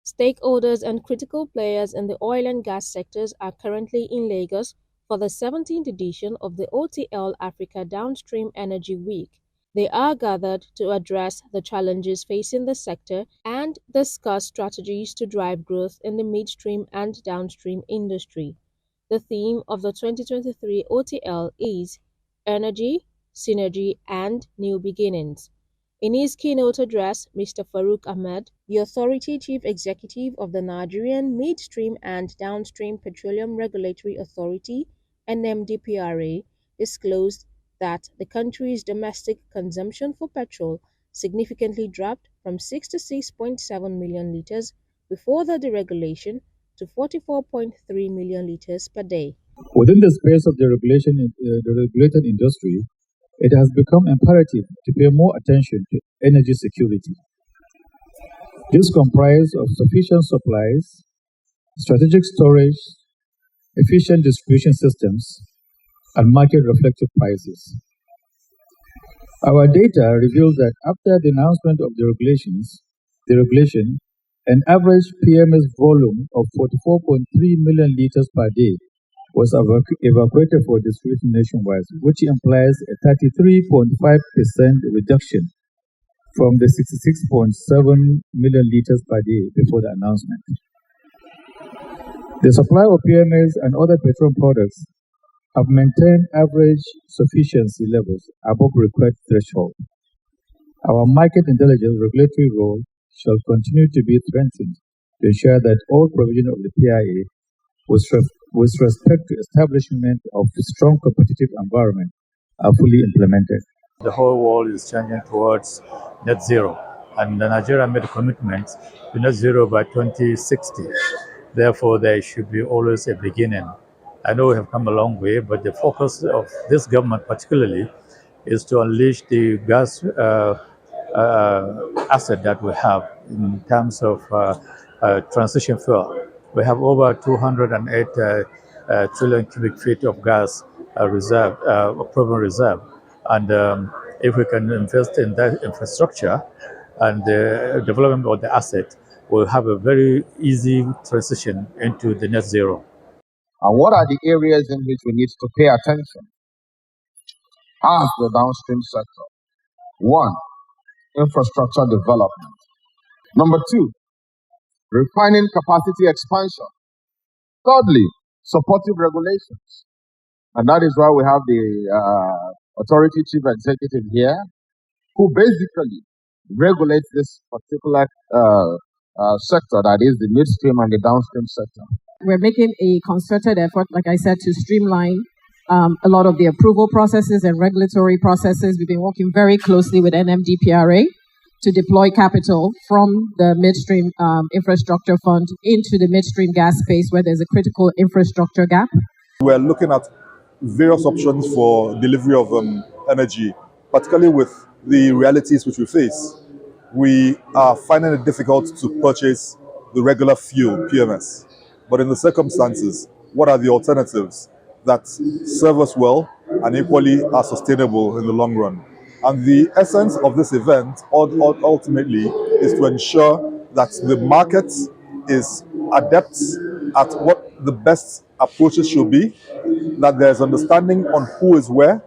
Stakeholders and critical players in the oil and gas sectors are currently in Lagos for the 17th edition of the OTL Africa Downstream Energy Week. They are gathered to address the challenges facing the sector and discuss strategies to drive growth in the midstream and downstream industry. The theme of the 2023 OTL is Energy, Synergy and New Beginnings. In his keynote address, Mr. Farouk Ahmed, the Authority Chief Executive of the Nigerian Midstream and Downstream Petroleum Regulatory Authority (NMDPRA), disclosed that the country's domestic consumption for petrol significantly dropped from 66.7 million litres before the deregulation to 44.3 million litres per day. Within the space of the regulated industry, it has become imperative to pay more attention to energy security. This comprises of sufficient supplies, strategic storage, efficient distribution systems, and market-reflective prices. Our data reveals that after the announcement of the regulation, an average PMS volume of 44.3 million litres per day was evacuated for distribution nationwide, which implies a 33.5% reduction from the 66.7 million litres per day before the announcement. The supply of PMS and other petroleum products have maintained average sufficiency levels above required threshold. Our market intelligence regulatory role shall continue to be strengthened to ensure that all provisions of the PIA with respect to establishment of a strong competitive environment are fully implemented. The whole world is changing towards net zero, and Nigeria made a commitment to net zero by 2060. Therefore, there should be always a beginning. I know we have come a long way, but the focus of this government particularly is to unleash the gas asset that we have in terms of transition fuel. We have over 208 trillion cubic feet of gas proven reserve. And if we can invest in that infrastructure and the development of the asset, we'll have a very easy transition into the net zero. And what are the areas in which we need to pay attention as the downstream sector? 1, infrastructure development. Number 2, refining capacity expansion. Thirdly, supportive regulations. And that is why we have the Authority Chief Executive here, who basically regulates this particular sector, that is the midstream and the downstream sector. We're making a concerted effort, like I said, to streamline a lot of the approval processes and regulatory processes. We've been working very closely with NMDPRA to deploy capital from the Midstream Infrastructure Fund into the midstream gas space where there's a critical infrastructure gap. We're looking at various options for delivery of energy, particularly with the realities which we face. We are finding it difficult to purchase the regular fuel, PMS. But in the circumstances, what are the alternatives that serve us well and equally are sustainable in the long run? And the essence of this event ultimately is to ensure that the market is adept at what the best approaches should be, that there's understanding on who is where,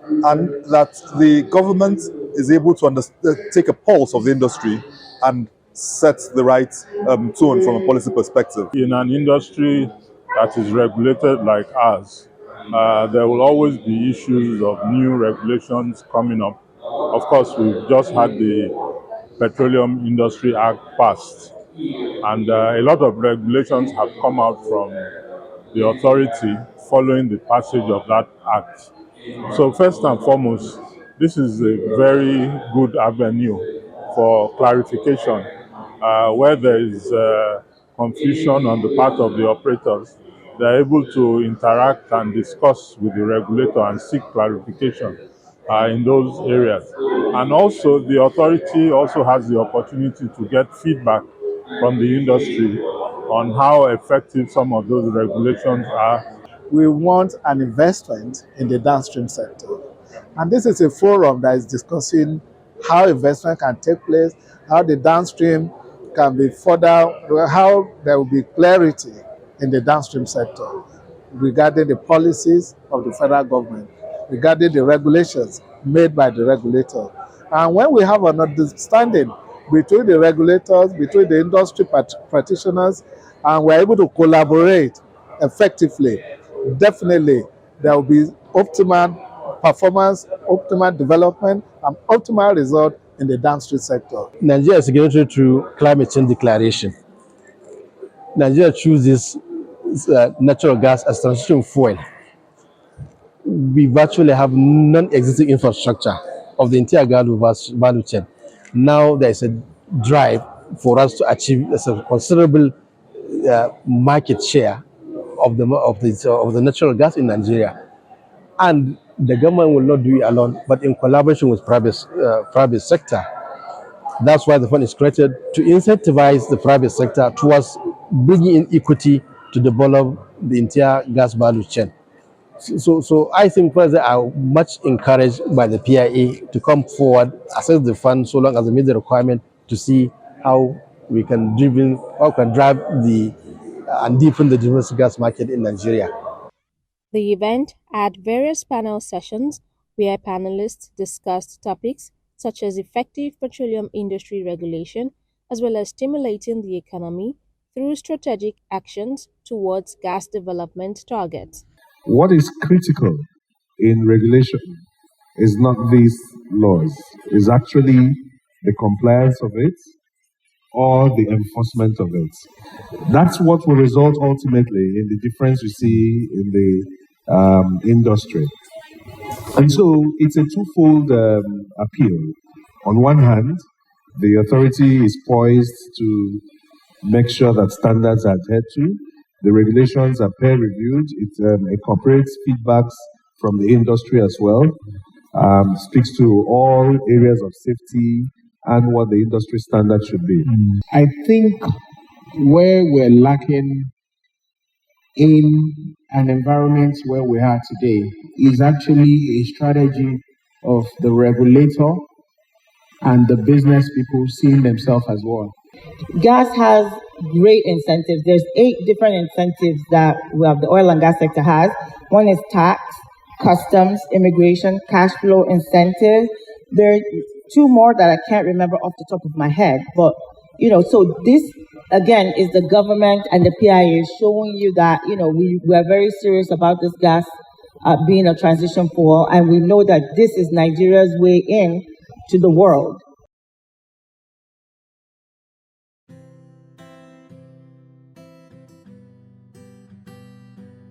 and that the government is able to take a pulse of the industry and set the right tone from a policy perspective. In an industry that is regulated like ours, there will always be issues of new regulations coming up. Of course, we've just had the Petroleum Industry Act passed, and a lot of regulations have come out from the authority following the passage of that act. So first and foremost, this is a very good avenue for clarification. Where there is confusion on the part of the operators, they're able to interact and discuss with the regulator and seek clarification in those areas. And also, the authority also has the opportunity to get feedback from the industry on how effective some of those regulations are. We want an investment in the downstream sector. And this is a forum that is discussing how investment can take place, how the downstream can be further, how there will be clarity in the downstream sector regarding the policies of the federal government, regarding the regulations made by the regulator. And when we have an understanding between the regulators, between the industry practitioners, and we're able to collaborate effectively, definitely there will be optimal performance, optimal development, and optimal result in the downstream sector. Nigeria is signatory to climate change declaration. Nigeria chooses natural gas as transition fuel. We virtually have non-existing infrastructure of the entire value chain. Now there is a drive for us to achieve a considerable market share of the natural gas in Nigeria, and the government will not do it alone, but in collaboration with private sector. That's why the fund is created to incentivize the private sector towards bringing in equity to develop the entire gas value chain. So I think presidents are much encouraged by the PIA to come forward, assess the fund so long as they meet the requirement to see how we can drive the and deepen the domestic gas market in Nigeria. The event had various panel sessions where panelists discussed topics such as effective petroleum industry regulation as well as stimulating the economy through strategic actions towards gas development targets. What is critical in regulation is not these laws, is actually the compliance of it or the enforcement of it. That's what will result ultimately in the difference we see in the industry. And so it's a twofold appeal. On one hand, the authority is poised to make sure that standards are adhered to. The regulations are peer reviewed. It incorporates feedbacks from the industry as well, speaks to all areas of safety and what the industry standard should be. I think where we're lacking in an environment where we are today is actually a strategy of the regulator and the business people seeing themselves as one. Gas has great incentives. There's 8 different incentives that the oil and gas sector has. One is tax, customs, immigration, cash flow incentives. There are 2 more that I can't remember off the top of my head. But, so this, again, is the government and the PIA showing you that, we are very serious about this gas being a transition fuel. And we know that this is Nigeria's way in to the world.